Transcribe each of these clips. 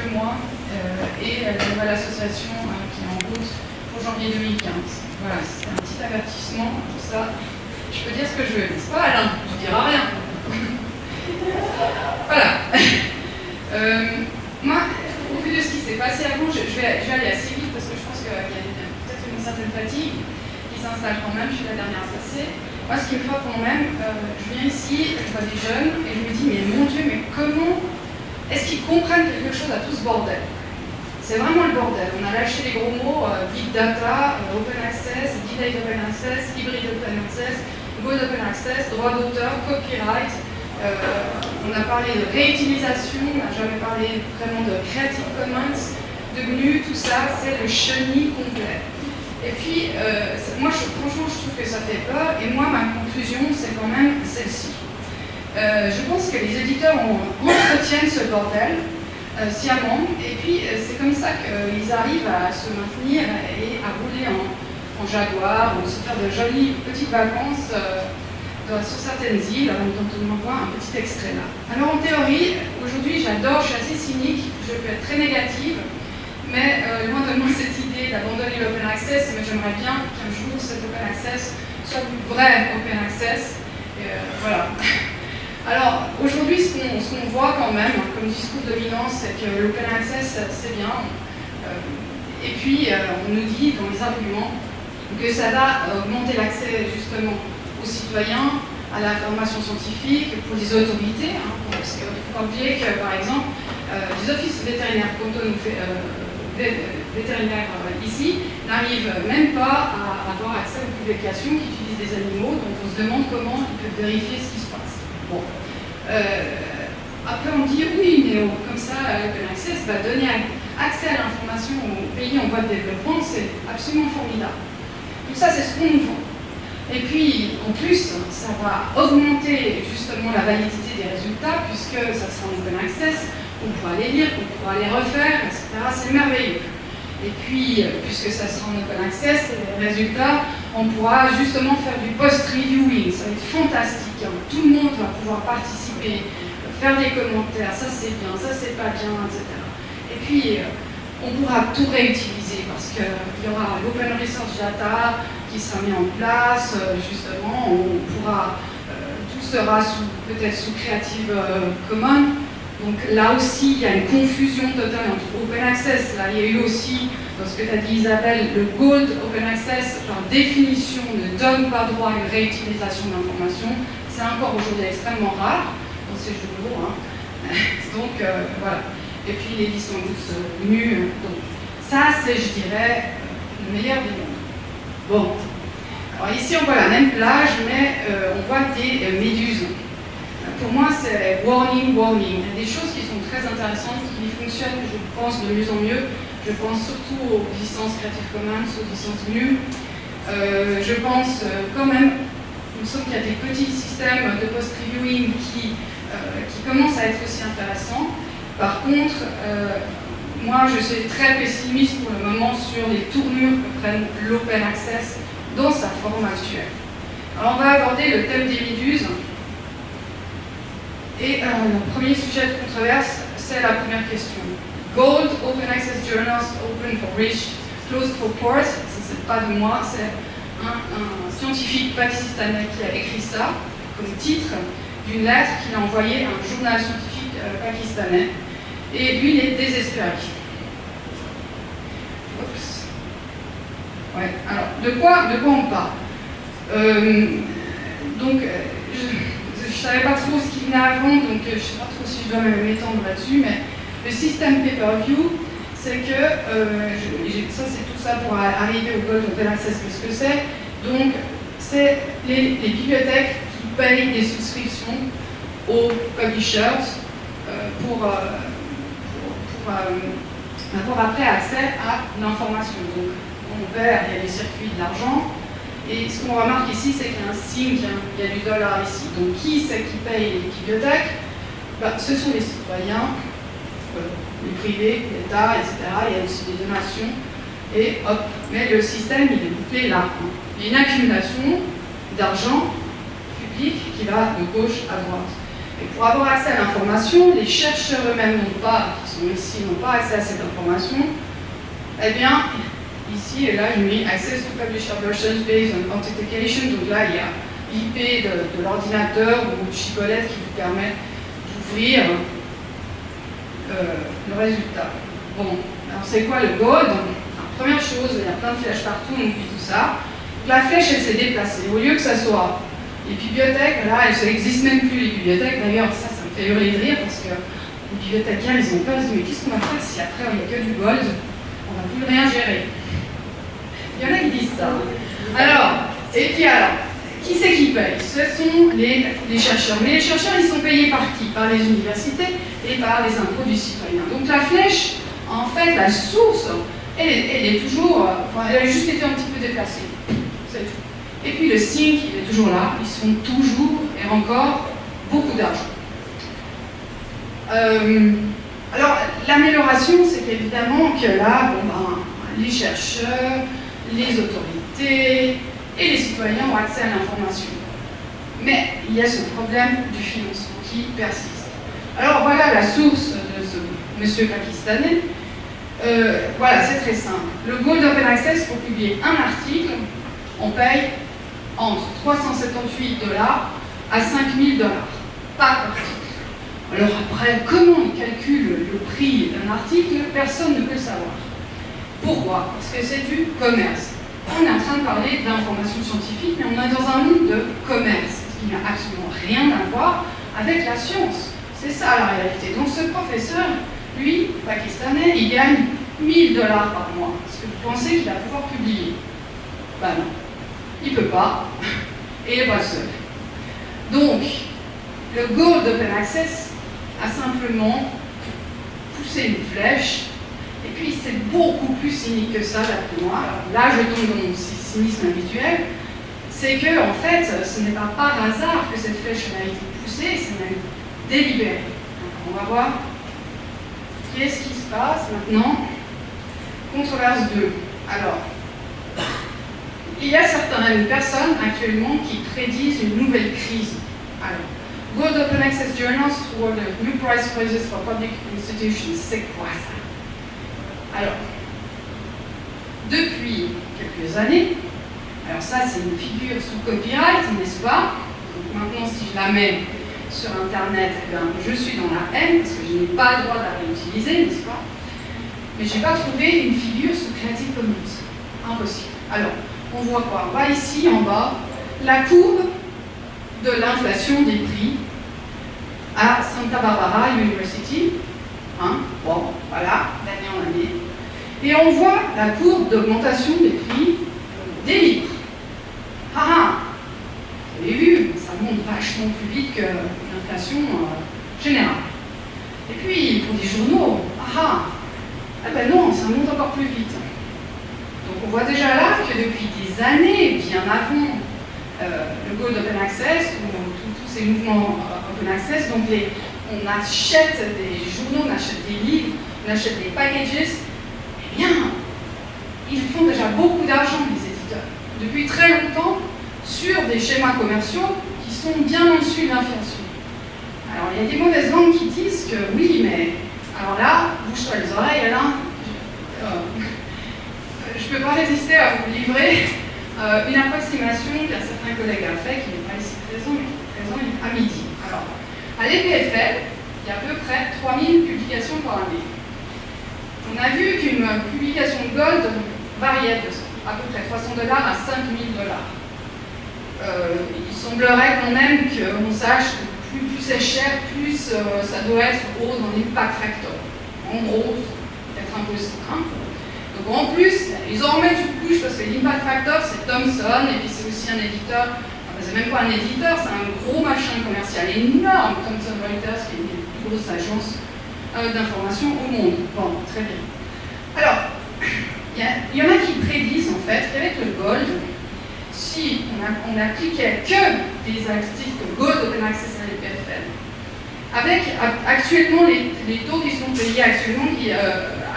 quelques mois et la nouvelle association qui est en route pour janvier 2015. Voilà, c'est un petit avertissement, pour ça, je peux dire ce que je veux, n'est-ce pas Alain? Tu diras rien. Voilà. Moi, au vu de ce qui s'est passé avant, je vais aller assez vite parce que je pense qu'il y a peut-être une certaine fatigue qui s'installe quand même, je suis la dernière à passer. Moi, ce qui me frappe quand même, je viens ici, je vois des jeunes et je me dis, mais mon Dieu, mais comment est-ce qu'ils comprennent quelque chose à tout ce bordel? C'est vraiment le bordel. On a lâché les gros mots, big data, open access, delayed open access, hybrid open access, good open access, droit d'auteur, copyright. On a parlé de réutilisation, on n'a jamais parlé vraiment de Creative Commons, de GNU, tout ça, c'est le chenille complet. Et puis, moi, franchement, je trouve que ça fait peur, et moi, ma conclusion, c'est quand même celle-ci. Je pense que les éditeurs entretiennent ce bordel sciemment, et puis c'est comme ça qu'ils arrivent à se maintenir et à rouler en Jaguar, ou se faire de jolies petites vacances sur certaines îles, dont on m'envoie un petit extrait là. Alors en théorie, aujourd'hui j'adore, je suis assez cynique, je peux être très négative, mais loin de moi cette idée d'abandonner l'open access, mais j'aimerais bien qu'un jour cet open access soit du vrai open access. Voilà. Alors aujourd'hui, ce qu'on voit quand même comme discours dominant, c'est que l'open access c'est bien, et puis on nous dit dans les arguments que ça va augmenter l'accès justement aux citoyens, à l'information scientifique, pour les autorités, parce qu'il ne faut pas oublier que, par exemple, les offices vétérinaires, quand on fait vétérinaires ici, n'arrivent même pas à avoir accès aux publications qui utilisent des animaux, donc on se demande comment ils peuvent vérifier ce qui se passe. Bon. Après on dit oui, mais comme ça, l'open access va donner accès à l'information aux pays en voie de développement, c'est absolument formidable. Donc ça, c'est ce qu'on nous vend. Et puis, en plus, ça va augmenter justement la validité des résultats, puisque ça sera en open access, on pourra les lire, on pourra les refaire, etc. C'est merveilleux. Et puis, puisque ça sera en open access, les résultats, on pourra justement faire du post-reviewing, ça va être fantastique. Tout le monde va pouvoir participer, faire des commentaires, ça c'est bien, ça c'est pas bien, etc. Et puis, on pourra tout réutiliser, parce qu'il y aura l'open research data qui sera mis en place, justement, on pourra, tout sera peut-être sous Creative Commons. Donc là aussi, il y a une confusion totale entre open access. Là, il y a eu aussi, dans ce que tu as dit Isabelle, le gold open access, par définition, ne donne pas droit à une réutilisation d'informations. C'est encore aujourd'hui extrêmement rare dans ces jeux de mots. Donc voilà. Et puis les licences GNU. Donc ça, c'est, je dirais, le meilleur des mondes. Bon. Alors ici, on voit la même plage, mais on voit des méduses. Pour moi, c'est warning, warning. Il y a des choses qui sont très intéressantes, qui fonctionnent, je pense, de mieux en mieux. Je pense surtout aux licences Creative Commons, aux licences GNU. Je pense quand même, il me semble qu'il y a des petits systèmes de post-reviewing qui commencent à être aussi intéressants. Par contre, moi, je suis très pessimiste pour le moment sur les tournures que prennent l'open access dans sa forme actuelle. Alors, on va aborder le thème des méduses. Et le premier sujet de controverse, c'est la première question. Gold, Open Access Journals, Open for Rich, Closed for Poor, ça c'est pas de moi, c'est un scientifique pakistanais qui a écrit ça comme titre d'une lettre qu'il a envoyée à un journal scientifique pakistanais. Et lui, il est désespéré. Oups. Ouais, alors, de quoi on parle donc, je ne savais pas trop ce qui venait avant, donc je ne sais pas trop si je dois m'étendre là-dessus, mais le système pay-per-view, c'est que, ça c'est tout ça pour arriver au Gold Open Access, qu'est-ce que c'est? Donc, c'est les bibliothèques qui payent des souscriptions aux publishers pour avoir après accès à l'information. Donc, en vert, il y a les circuits de l'argent. Et ce qu'on remarque ici, c'est qu'il y a un signe, il y a du dollar ici. Donc qui c'est qui paye les bibliothèques? Ce sont les citoyens, les privés, l'État, etc. Il y a aussi des donations. Et hop, mais le système, il est bouclé là. Il y a une accumulation d'argent public qui va de gauche à droite. Et pour avoir accès à l'information, les chercheurs eux-mêmes n'ont pas, qui sont ici, n'ont pas accès à cette information. Eh bien, ici et là, je mets Access to Publisher Versions based on Authentication. Donc là, il y a l'IP de l'ordinateur ou de Chibolette qui vous permet d'ouvrir le résultat. Bon, alors c'est quoi le Gold? Alors, première chose, il y a plein de flèches partout, on oublie tout ça. Donc, la flèche, elle s'est déplacée. Au lieu que ça soit les bibliothèques, là, elles n'existent même plus, les bibliothèques. D'ailleurs, ça me fait hurler de rire parce que les bibliothécaires, ils ont peur, ils se disent mais qu'est-ce qu'on va faire si après il n'y a que du Gold? On ne va plus rien gérer. Il y en a qui disent ça. Alors, et puis alors, qui c'est qui paye? Ce sont les chercheurs. Mais les chercheurs, ils sont payés par qui? Par les universités et par les impôts du citoyen. Donc la flèche, en fait, la source, elle est toujours, elle a juste été un petit peu déplacée. C'est tout. Et puis le sync, il est toujours là. Ils sont toujours et encore beaucoup d'argent. Alors, l'amélioration, c'est qu'évidemment que là, les chercheurs, les autorités et les citoyens ont accès à l'information. Mais il y a ce problème du financement qui persiste. Alors voilà la source de ce monsieur pakistanais. Voilà, c'est très simple. Le Gold Open Access, pour publier un article, on paye entre 378 $ à 5 000 $ par article. Alors après, comment ils calculent le prix d'un article, personne ne peut le savoir. Pourquoi? Parce que c'est du commerce. On est en train de parler d'information scientifique, mais on est dans un monde de commerce, ce qui n'a absolument rien à voir avec la science. C'est ça la réalité. Donc ce professeur, lui, pakistanais, il gagne 1 000 $ par mois. Est-ce que vous pensez qu'il va pouvoir publier? Ben non, il ne peut pas, et il n'est pas le seul. Donc, le Gold Open Access a simplement poussé une flèche. Et puis c'est beaucoup plus cynique que ça, d'après moi. Alors là, je tombe dans mon cynisme habituel. C'est que, en fait, ce n'est pas par hasard que cette flèche a été poussée, c'est même délibéré. Donc, on va voir qu'est-ce qui se passe maintenant. Controverse 2. Alors, il y a certaines personnes actuellement qui prédisent une nouvelle crise. Alors, Gold Open Access Journals toward the new price rises for public institutions. C'est quoi ça? Alors, depuis quelques années, alors ça c'est une figure sous copyright, n'est-ce pas? Donc maintenant si je la mets sur internet, eh bien, je suis dans la haine parce que je n'ai pas le droit de la réutiliser, n'est-ce pas? Mais je n'ai pas trouvé une figure sous Creative Commons. Impossible. Alors, on voit quoi? On voit ici en bas la courbe de l'inflation des prix à Santa Barbara University. Bon, voilà, d'année en année. Et on voit la courbe d'augmentation des prix des livres. Vous avez vu, ça monte vachement plus vite que l'inflation générale. Et puis, pour des journaux, ben non, ça monte encore plus vite. Donc on voit déjà là que depuis des années, bien avant le Gold Open Access, ou tous ces mouvements Open Access, donc on achète des journaux, on achète des livres, on achète des packages, eh bien, ils font déjà beaucoup d'argent, les éditeurs, depuis très longtemps, sur des schémas commerciaux qui sont bien au-dessus de l'inflation. Alors, il y a des mauvaises langues qui disent que oui, mais alors là, bouge-toi les oreilles, Alain, je ne peux pas résister à vous livrer une approximation qu'un certain collègue a fait, qui n'est pas ici présent, mais qui est présent à midi. Alors, à l'EPFL, il y a à peu près 3000 publications par année. On a vu qu'une publication de Gold variait de à peu près 300 $ à 5000 $. Il semblerait quand même qu'on sache que plus c'est cher, plus ça doit être haut dans l'impact factor. En gros, peut-être un peu ça. Donc en plus, ils en remettent une couche parce que l'impact factor c'est Thomson et puis c'est aussi un éditeur. C'est même pas un éditeur, c'est un gros machin commercial énorme, Thomson Reuters, qui est une des plus grosses agences d'information au monde. Bon, très bien. Alors, il y en a qui prédisent en fait qu'avec le Gold, si on n'appliquait que des articles Gold Open Access à l'EPFL, avec actuellement les taux qui sont payés actuellement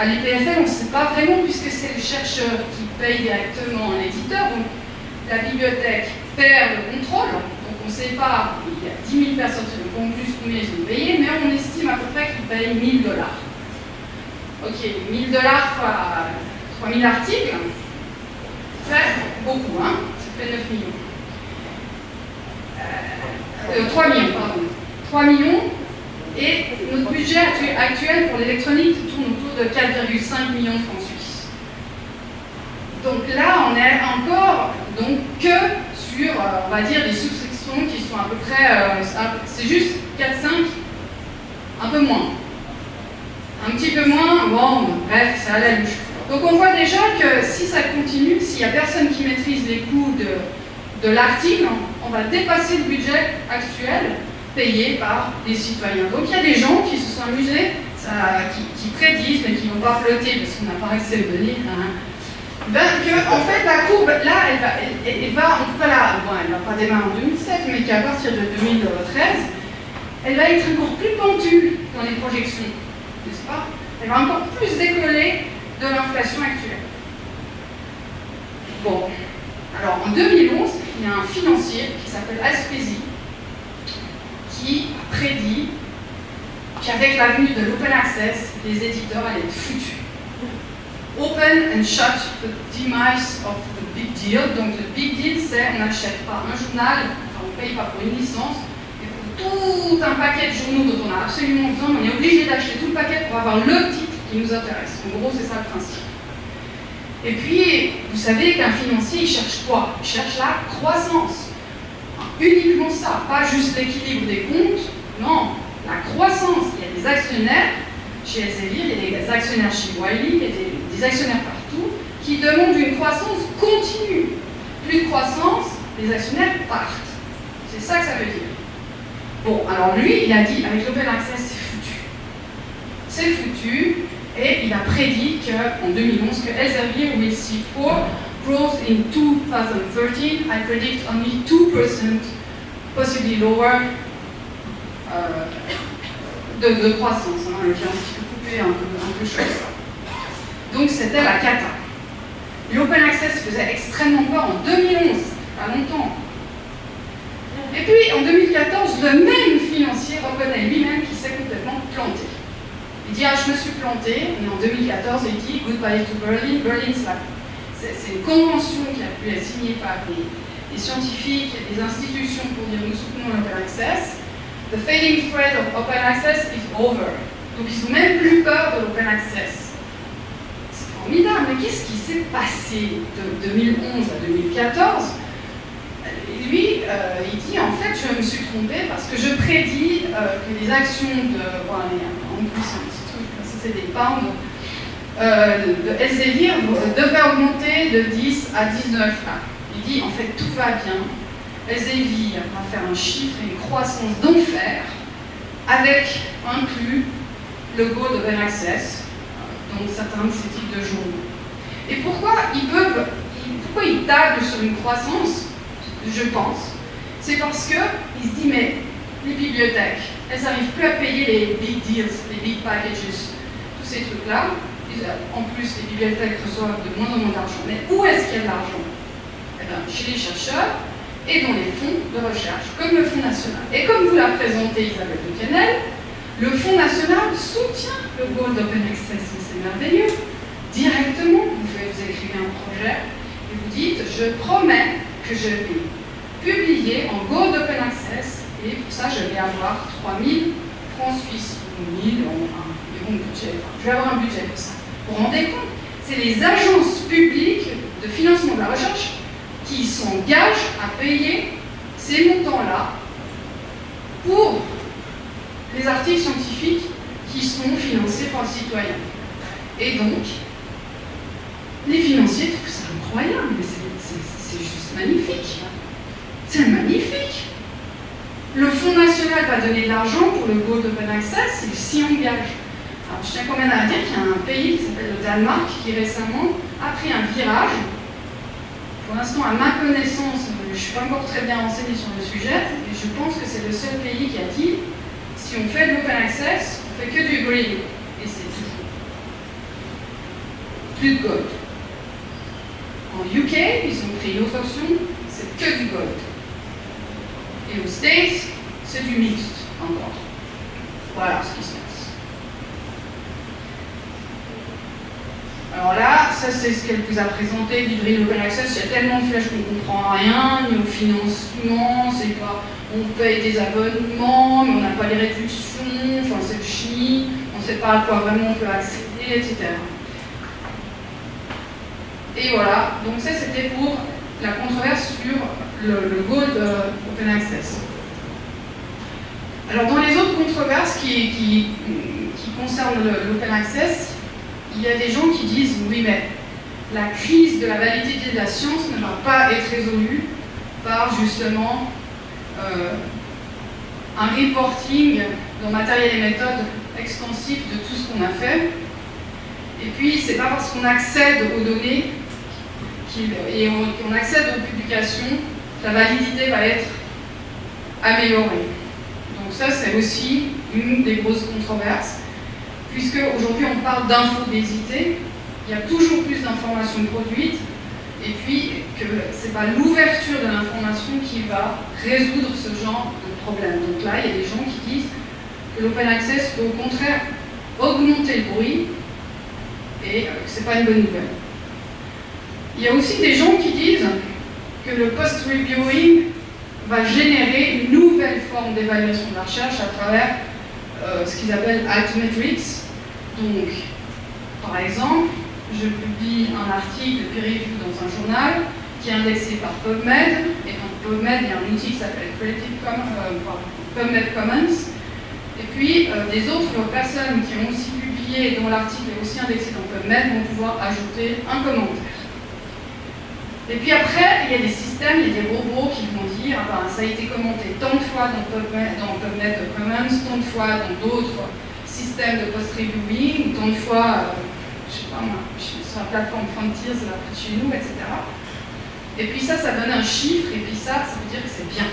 à l'EPFL, on ne sait pas vraiment puisque c'est le chercheur qui paye directement un éditeur, donc la bibliothèque perd le contrôle, donc on ne sait pas, il y a 10 000 personnes sur le conclu combien ils ont payé, mais on estime à peu près qu'ils payent 1000 $. Ok, 1000 $ fois 3000 articles, ça fait beaucoup, hein, ça fait 9 millions. 3 millions, pardon. 3 millions, et notre budget actuel pour l'électronique tourne autour de 4,5 millions de francs suisses. Donc là, on est encore donc, que sur, on va dire, des souscriptions qui sont à peu près, c'est juste 4-5, un peu moins. Un petit peu moins, bon, bref, c'est à la louche. Donc on voit déjà que si ça continue, s'il n'y a personne qui maîtrise les coûts de l'article, on va dépasser le budget actuel payé par les citoyens. Donc il y a des gens qui se sont amusés, qui prédisent, mais qui n'ont pas flotté parce qu'on n'a pas accès aux données, que en fait la courbe, là, elle va en tout cas là, bon, elle ne va pas démarrer en 2007, mais qu'à partir de 2013, elle va être encore plus pentue dans les projections, n'est-ce pas? Elle va encore plus décoller de l'inflation actuelle. Bon, alors en 2011, il y a un financier qui s'appelle Aspesi qui a prédit qu'avec la venue de l'open access, les éditeurs allaient être foutus. Open and shut the demise of the big deal. Donc le big deal, c'est on n'achète pas un journal, enfin on ne paye pas pour une licence, mais pour tout un paquet de journaux dont on a absolument besoin, on est obligé d'acheter tout le paquet pour avoir le titre qui nous intéresse. En gros, c'est ça le principe. Et puis, vous savez qu'un financier, il cherche quoi? Il cherche la croissance. Uniquement ça, pas juste l'équilibre des comptes, non, la croissance. Il y a des actionnaires chez Elsevier, il y a des actionnaires chez Wiley, il y a des actionnaires partout qui demandent une croissance continue. Plus de croissance, les actionnaires partent. C'est ça que ça veut dire. Bon, alors lui, il a dit, avec l'open access, c'est foutu. C'est foutu, et il a prédit qu'en 2011, que Elsevier will see poor growth in 2013. I predict only 2%, possibly lower, de croissance. Hein. J'ai un petit peu coupé un peu chose. Donc c'était la cata. L'open access faisait extrêmement peur en 2011, pas longtemps. Et puis en 2014, le même financier reconnaît lui-même qu'il s'est complètement planté. Il dit, ah, je me suis planté, on est en 2014, et il dit, goodbye to Berlin. Berlin, c'est une convention qui a pu être signée par des scientifiques et des institutions pour dire, nous soutenons l'open access. The fading threat of open access is over. Donc ils n'ont même plus peur de l'open access. C'est formidable, mais qu'est-ce qui s'est passé de 2011 à 2014? Et lui, il dit, en fait, je me suis trompé parce que je prédis que les actions de... Bon, en plus, un petit truc, ça c'est des pounds, de Elsevier devraient augmenter de 10 à 19 là. Il dit, en fait, tout va bien. Elsevier va faire un chiffre et une croissance d'enfer avec inclus le goal d'open access, donc certains de ces types de journaux. Et pourquoi ils tablent sur une croissance, je pense, c'est parce qu'ils se disent, mais les bibliothèques, elles n'arrivent plus à payer les big deals, les big packages, tous ces trucs-là. En plus, les bibliothèques reçoivent de moins en moins d'argent. Mais où est-ce qu'il y a de l'argent? Eh bien, chez les chercheurs et dans les fonds de recherche, comme le Fonds national. Et comme vous l'a présenté Isabelle de Canel, le Fonds national soutient le goal d'open access, c'est merveilleux. Directement, vous écrivez un projet et vous dites, je promets que je vais publier en goal d'open access et pour ça, je vais avoir 3000 francs suisses ou 1000, enfin, budget. Je vais avoir un budget pour ça. Vous vous rendez compte? C'est les agences publiques de financement de la recherche qui s'engagent à payer ces montants-là pour les articles scientifiques qui sont financés par le citoyen. Et donc, les financiers trouvent ça incroyable, mais c'est juste magnifique. C'est magnifique. Le Fonds national va donner de l'argent pour le Goal d'Open Access, il s'y engage. Alors, je tiens quand même à dire qu'il y a un pays qui s'appelle le Danemark qui récemment a pris un virage. Pour l'instant, à ma connaissance, je ne suis pas encore très bien renseignée sur le sujet, et je pense que c'est le seul pays qui a dit si on fait de l'open access, on fait que du green. Et c'est tout. Plus de gold. En UK, ils ont pris une autre option, c'est que du gold. Et aux States, c'est du mixte. encore. Voilà ce qui se passe. Alors là, ça c'est ce qu'elle vous a présenté, l'hybride open access. Il y a tellement de flèches qu'on ne comprend rien, ni au financement, c'est pas, on paye des abonnements, mais on n'a pas les réductions, enfin c'est le chi, on ne sait pas à quoi vraiment on peut accéder, etc. Et voilà, donc ça c'était pour la controverse sur le Gold Open Access. Alors dans les autres controverses qui concernent l'Open Access, il y a des gens qui disent oui mais la crise de la validité de la science ne va pas être résolue par justement un reporting dans matériel et méthode extensif de tout ce qu'on a fait. Et puis c'est pas parce qu'on accède aux données et qu'on accède aux publications que la validité va être améliorée. Donc ça c'est aussi une des grosses controverses. Puisque aujourd'hui on parle d'infobésité, il y a toujours plus d'informations produites, et puis que ce n'est pas l'ouverture de l'information qui va résoudre ce genre de problème. Donc là, il y a des gens qui disent que l'open access peut au contraire augmenter le bruit, et que ce n'est pas une bonne nouvelle. Il y a aussi des gens qui disent que le post-reviewing va générer une nouvelle forme d'évaluation de la recherche à travers ce qu'ils appellent altmetrics. Donc, par exemple, je publie un article peer review dans un journal qui est indexé par PubMed, et dans PubMed, il y a un outil qui s'appelle PubMed Commons, et puis des autres personnes qui ont aussi publié, dont l'article est aussi indexé dans PubMed, vont pouvoir ajouter un commentaire. Et puis après, il y a des systèmes, il y a des robots qui vont dire ah ben, ça a été commenté tant de fois dans PubMed Commons, tant de fois dans d'autres systèmes de post-reviewing, tant de fois, je sais pas moi, sur la plateforme Frontiers, là près de chez nous, etc. Et puis ça donne un chiffre, et puis ça veut dire que c'est bien.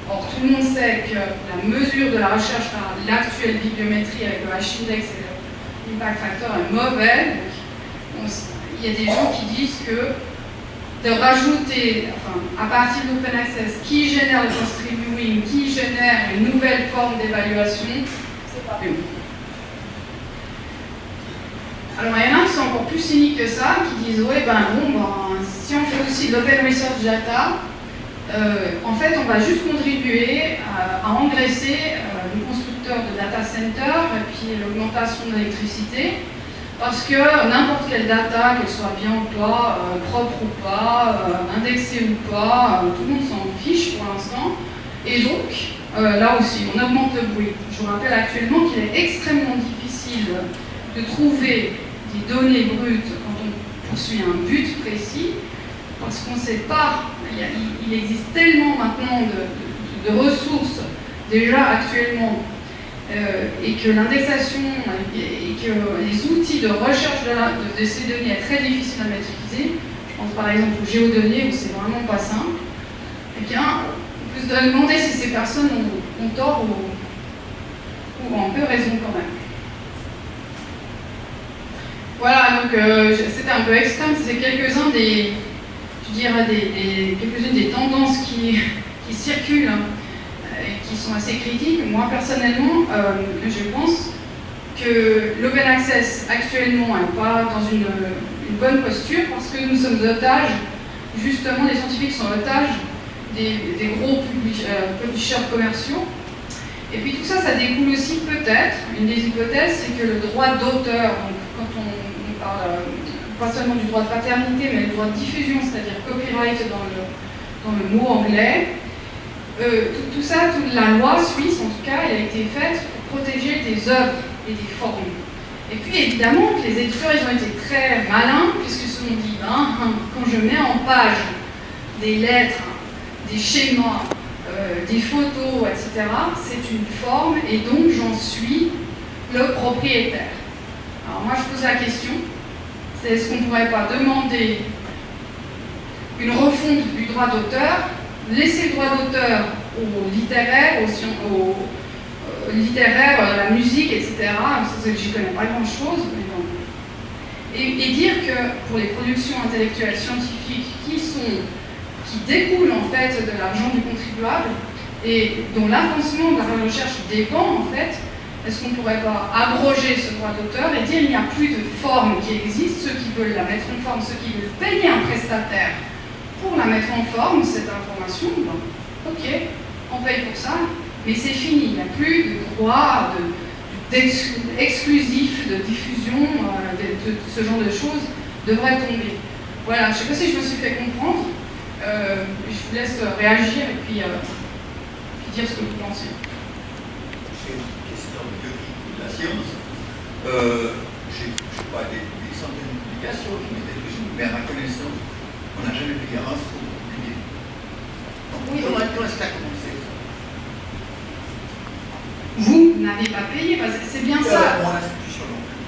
Or, tout le monde sait que la mesure de la recherche par l'actuelle bibliométrie avec le H-index et l'impact factor est mauvaise. Donc, il y a des gens qui disent que de rajouter, enfin, à partir de l'open access, qui génère le post-reviewing, qui génère une nouvelle forme d'évaluation, c'est pas mieux. Alors il y en a qui sont encore plus cyniques que ça, qui disent ouais si on fait aussi de l'open research data, en fait on va juste contribuer à engraisser les constructeurs de data centers et puis l'augmentation de l'électricité, parce que n'importe quelle data, qu'elle soit bien ou pas, propre ou pas, indexée ou pas, tout le monde s'en fiche pour l'instant. Et donc, là aussi, on augmente le bruit. Je vous rappelle actuellement qu'il est extrêmement difficile de trouver des données brutes quand on poursuit un but précis, parce qu'on ne sait pas, il existe tellement maintenant de ressources déjà actuellement, et que l'indexation et que les outils de recherche de ces données est très difficile à maîtriser. Je pense par exemple aux géodonnées où c'est vraiment pas simple. Eh bien, on peut se demander si ces personnes ont tort ou ont un peu raison quand même. Voilà, donc c'était un peu extrême, c'est quelques-uns des, je dirais, quelques-unes des tendances qui circulent et qui sont assez critiques. Moi personnellement, je pense que l'open access actuellement n'est pas dans une bonne posture parce que nous sommes otages, justement les scientifiques sont otages des gros publishers commerciaux. Et puis tout ça, ça découle aussi peut-être, une des hypothèses, c'est que le droit d'auteur, quand on parle pas seulement du droit de paternité, mais le droit de diffusion, c'est-à-dire copyright dans le mot anglais, tout ça, toute la loi suisse en tout cas, elle a été faite pour protéger des œuvres et des formes. Et puis évidemment, les éditeurs, ils ont été très malins, puisqu'ils se sont dit, quand je mets en page des lettres, des schémas, des photos, etc., c'est une forme et donc j'en suis le propriétaire. Alors moi je pose la question, c'est est-ce qu'on ne pourrait pas demander une refonte du droit d'auteur, laisser le droit d'auteur aux littéraires, la musique, etc., j'y connais pas grand-chose, mais bon. Et dire que pour les productions intellectuelles scientifiques qui découlent en fait de l'argent du contribuable, et dont l'avancement de la recherche dépend, en fait, est-ce qu'on ne pourrait pas abroger ce droit d'auteur et dire il n'y a plus de forme qui existe, ceux qui veulent la mettre en forme, ceux qui veulent payer un prestataire pour la mettre en forme, cette information, ben, ok, on paye pour ça, mais c'est fini, il n'y a plus de droit exclusif de diffusion, de ce genre de choses devrait tomber. Voilà, je ne sais pas si je me suis fait comprendre, je vous laisse réagir et puis dire ce que vous pensez. C'est une question de bioéthique de la science. Je ne sais pas, des centaines de publications qui m'étaient dessus, mais à ma connaissance, on n'a jamais payé un sou pour publier. Oui, Comment est-ce que ça a commencé? Vous n'avez pas payé, parce que c'est bien ça. Mon institution non plus.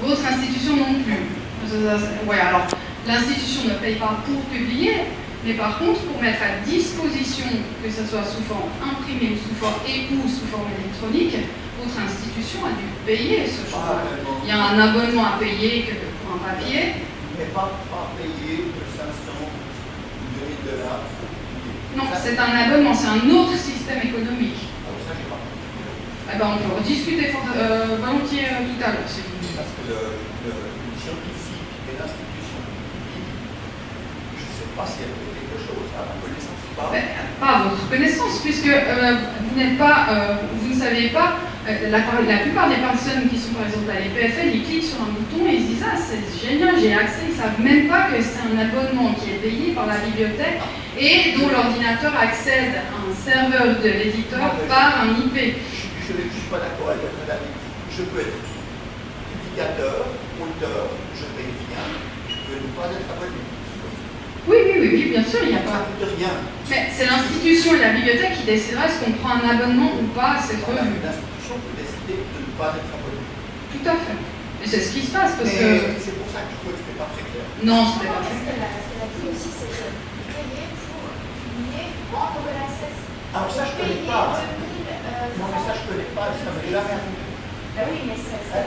Votre institution non plus. Ouais, alors, l'institution ne paye pas pour publier, mais par contre, pour mettre à disposition, que ce soit sous forme imprimée ou sous forme électronique, votre institution a dû payer ce choix. Il y a un abonnement à payer pour un papier. Mais pas payer de 500 ou 2000 $. Non, c'est un abonnement, c'est un autre système économique. Alors ça, je ne sais pas. Eh ben, on peut rediscuter volontiers tout à l'heure, si vous voulez. Parce que le scientifique et l'institution, je ne sais pas s'il y a quelque chose à ma connaissance ou pas. Pas à votre connaissance, puisque vous ne savez pas, la plupart des personnes qui sont par exemple à l'EPFL, ils cliquent sur un bouton et ils se disent « Ah, c'est génial, j'ai accès », ils ne savent même pas que c'est un abonnement qui est payé par la bibliothèque et dont l'ordinateur accède à un serveur de l'éditeur par un IP. Je ne suis pas d'accord avec votre avis. Je peux être publicateur, auteur, je paye rien, je peux ne pas être abonné. Oui, bien sûr, il n'y a pas. Ça ne coûte rien. Mais c'est l'institution et la bibliothèque qui décidera est-ce qu'on prend un abonnement ou pas à cette revue. L'institution peut décider de ne pas être abonné. Tout à fait. Et c'est ce qui se passe parce que. C'est pour ça que je trouve que ce n'était pas très clair. Non, ce n'était pas très clair. Ce qu'elle a dit aussi, c'est que payer pour publier en open access. Alors ça, je ne connais pas. Non, mais ça, je ne connais pas. Ça m'est jamais arrivé. Ben oui, mais ça C'est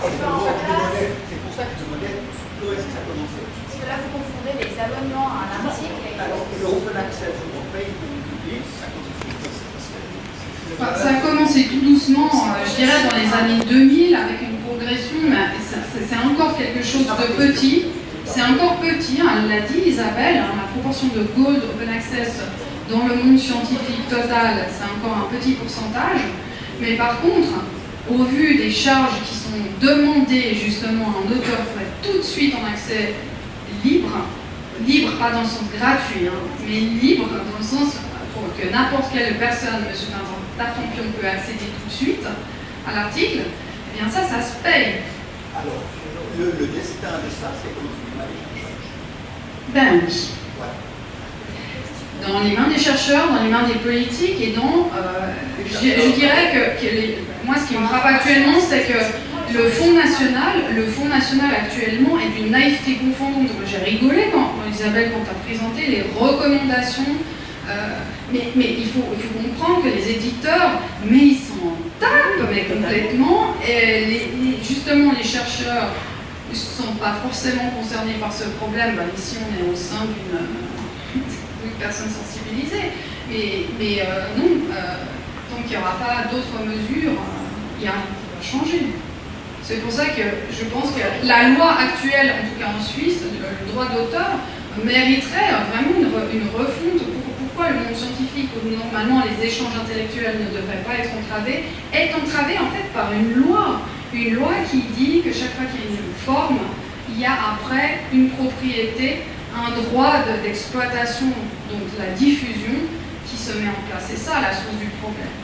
pour ça que je me demandais où est-ce que ça commençait. Parce que là, vous confondez les abonnements à un article et... Alors que le open access, on paye pour le public, ça Ça a commencé tout doucement, je dirais dans les années 2000, avec une progression, mais c'est encore quelque chose de petit. C'est encore petit, elle l'a dit Isabelle, la proportion de Gold Open Access dans le monde scientifique total, c'est encore un petit pourcentage. Mais par contre, au vu des charges qui sont demandées justement à un auteur pour être tout de suite en accès libre pas dans le sens gratuit, mais libre dans le sens pour que n'importe quelle personne, monsieur Tartampion, peut accéder tout de suite à l'article, eh bien ça se paye. Alors, le destin de ça, c'est comme cinéma des chercheurs. Ben oui. Dans les mains des chercheurs, dans les mains des politiques et dans... je dirais que moi, ce qui me frappe actuellement, c'est que le Fonds national actuellement est d'une naïveté confondante. J'ai rigolé quand Isabelle, quand tu as présenté les recommandations, mais il faut comprendre que les éditeurs, mais ils s'en tapent mais complètement, et justement les chercheurs ne sont pas forcément concernés par ce problème. Ben, ici, on est au sein d'une personne sensibilisée, mais non, tant qu'il n'y aura pas d'autres mesures, il n'y a rien qui va changer. C'est pour ça que je pense que la loi actuelle, en tout cas en Suisse, le droit d'auteur, mériterait vraiment une refonte. Pourquoi le monde scientifique, où normalement les échanges intellectuels ne devraient pas être entravés, est entravé en fait par une loi qui dit que chaque fois qu'il y a une forme, il y a après une propriété, un droit d'exploitation, donc la diffusion, qui se met en place. C'est ça la source du problème.